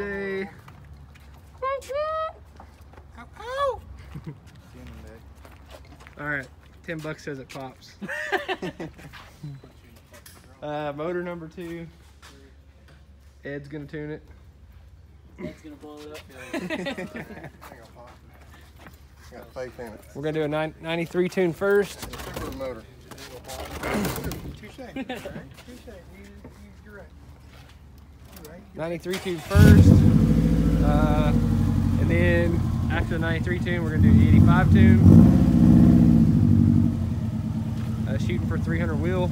day. Ow, ow. All right, $10 says it pops. Motor number 2. Ed's gonna tune it. Ed's gonna blow it up. Got faith in it. We're gonna do a 93 tune first. Super motor. Touche. You're right. You're right. 93 tune first. And then after the 93 tune, we're gonna do the 85 tune. Shooting for 300 wheel.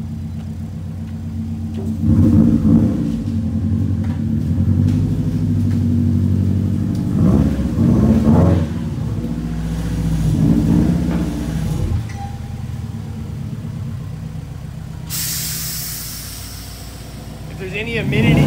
If there's any humidity,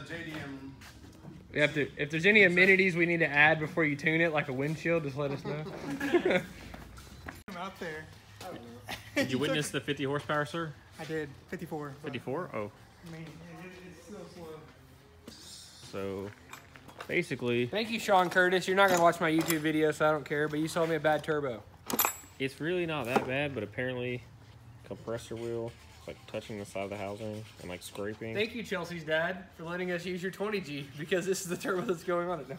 JDM. we have to. If there's any amenities we need to add before you tune it, like a windshield, just let us know. I'm out there. Did you witness the 50 horsepower, sir? I did. 54. 54? Oh. I mean, it's still slow. So, basically, Thank you, Sean Curtis. You're not gonna watch my YouTube video, so I don't care. But you sold me a bad turbo. it's really not that bad, but apparently, compressor wheel is like touching the side of the housing and like scraping. Thank you, Chelsea's dad, for letting us use your 20G because this is the turbo that's going on it now.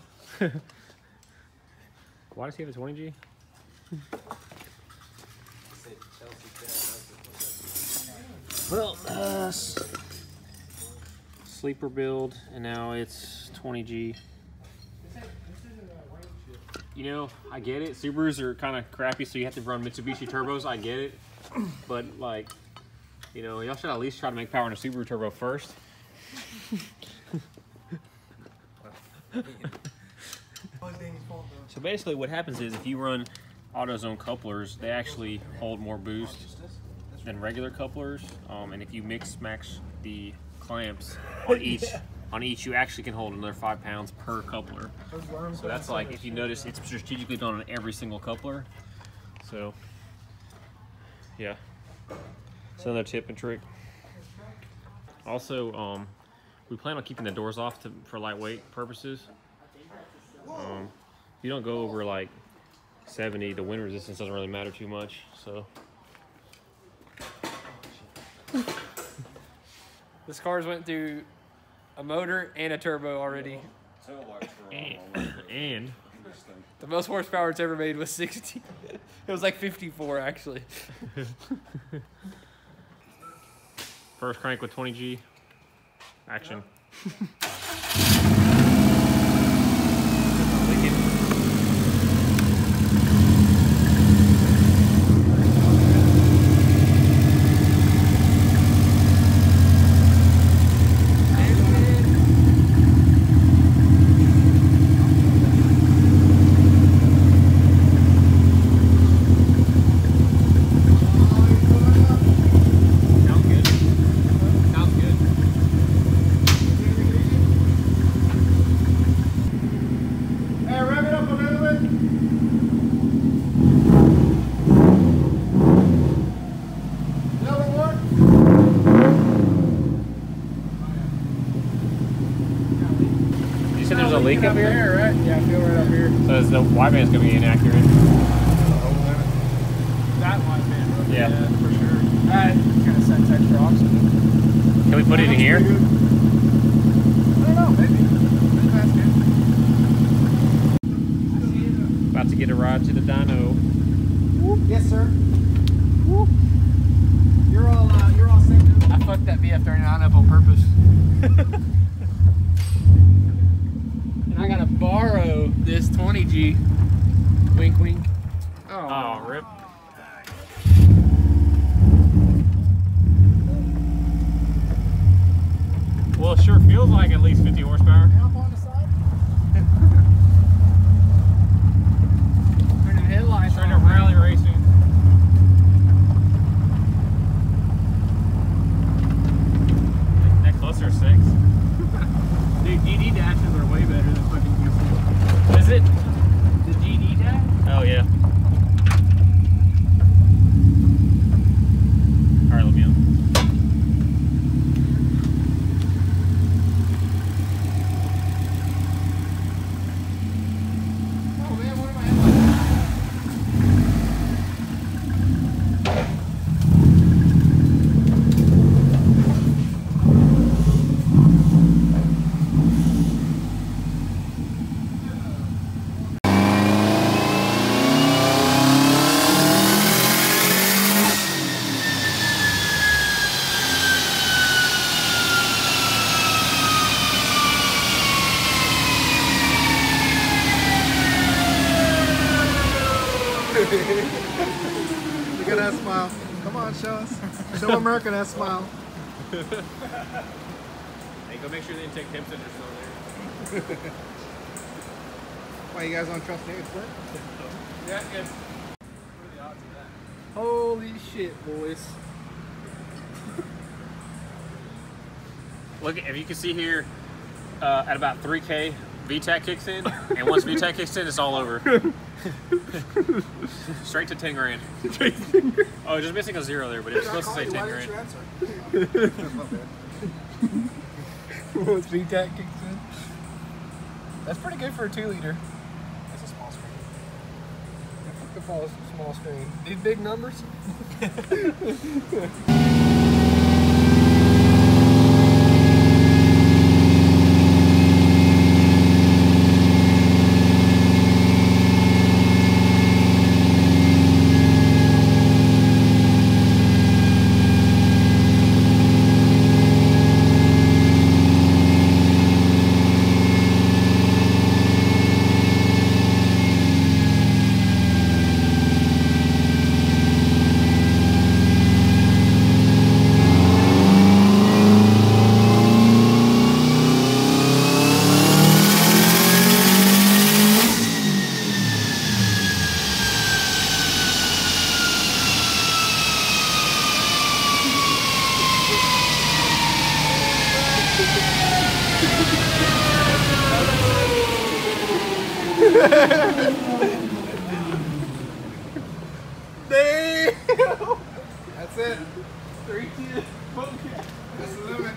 Why does he have a 20G? Well, sleeper build, and now it's 20G. You know, I get it. Subarus are kind of crappy, so you have to run Mitsubishi turbos. I get it. But, like, you know, y'all should at least try to make power in a Subaru turbo first. So basically what happens is if you run AutoZone couplers, they actually hold more boost than regular couplers. And if you mix match the clamps on each, you actually can hold another 5 pounds per coupler. So that's like, if you notice, it's strategically done on every single coupler. So, yeah. It's another tip and trick. Also, we plan on keeping the doors off for lightweight purposes. If you don't go over like 70, the wind resistance doesn't really matter too much. So. This car's went through a motor and a turbo already. And The most horsepower it's ever made was 60. It was like 54 actually. first crank with 20G. Action. Leak up here? Right? Yeah, I feel right up here. So the wideband's gonna be inaccurate. That wideband. Yeah. For sure. That kind of sets extra oxygen. Can we put it in here? I don't know, maybe. That's good. About to get a ride to the dyno. Yes, sir. You're all set now. I fucked that VF39 up on purpose. And I gotta borrow this 20G. Wink, wink. Oh, rip. Well, it sure feels like at least 50 horsepower. Up on the side. Turning headlights. Trying to rally racing. That cluster 6. Dude, GD dashes are way better than fucking Look at that smile. Come on, show us. Show America that smile. Hey, go make sure they didn't take temp centers on there. Why, you guys don't trust me? Yeah, good. Holy shit, boys. Look, if you can see here, at about 3K, VTAC kicks in, and once VTAC kicks in, it's all over. Straight to 10 grand. Oh, just missing a 0 there, but it's supposed to say 10 grand. Once VTAC kicks in. That's pretty good for a 2-liter. That's a small screen. The small screen. These big numbers? Damn! That's it. 3 kids. That's the limit.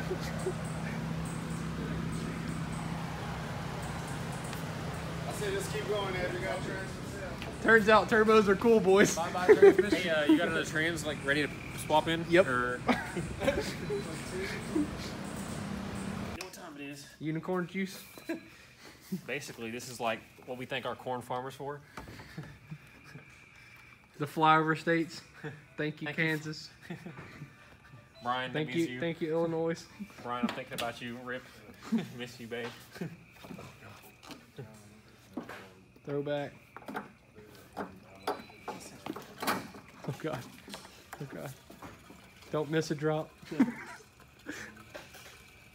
I say just keep going, Ed. We got trans for sale. Turns out turbos are cool, boys. Bye-bye transmission. Hey, you got another trans like ready to swap in? Yep. Or... you know what time it is? Unicorn juice. Basically, this is like what we thank our corn farmers for. The flyover states. Thank you, Thank you. Kansas. Brian, Thank miss you, thank you, Illinois. Brian, I'm thinking about you, Rip. Miss you, babe. Throwback. Oh God. Oh God. Don't miss a drop.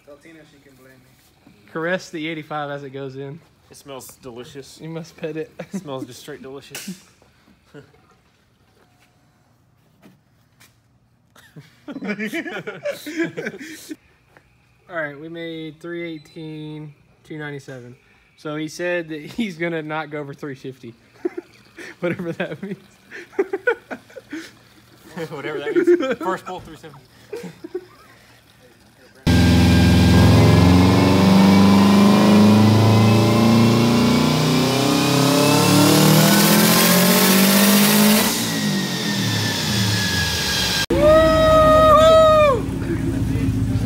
Tell Tina she can blame me. Caress the 85 as it goes in. It smells delicious. You must pet it. It smells just straight delicious. All right, we made 318, 297. So he said that he's gonna not go over 350, whatever that means. Whatever that means. First pull 370.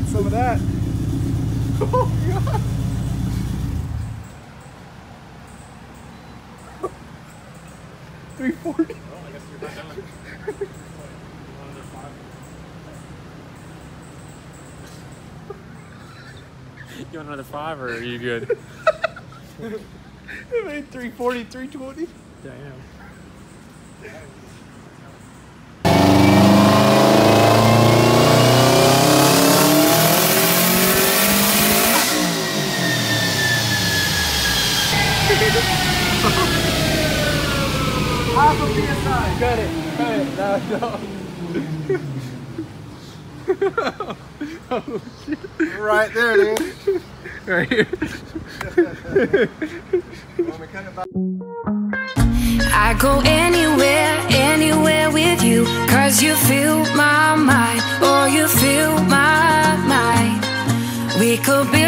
Some of that. Oh, God. $340. You want another 5 or are you good? I made 340, 320. Damn. Half of PSI. Cut it. Cut it. No. Oh, shit. Right there, dude. Right here. I go anywhere, anywhere with you, 'cause you fill my mind, or you fill my mind. We could be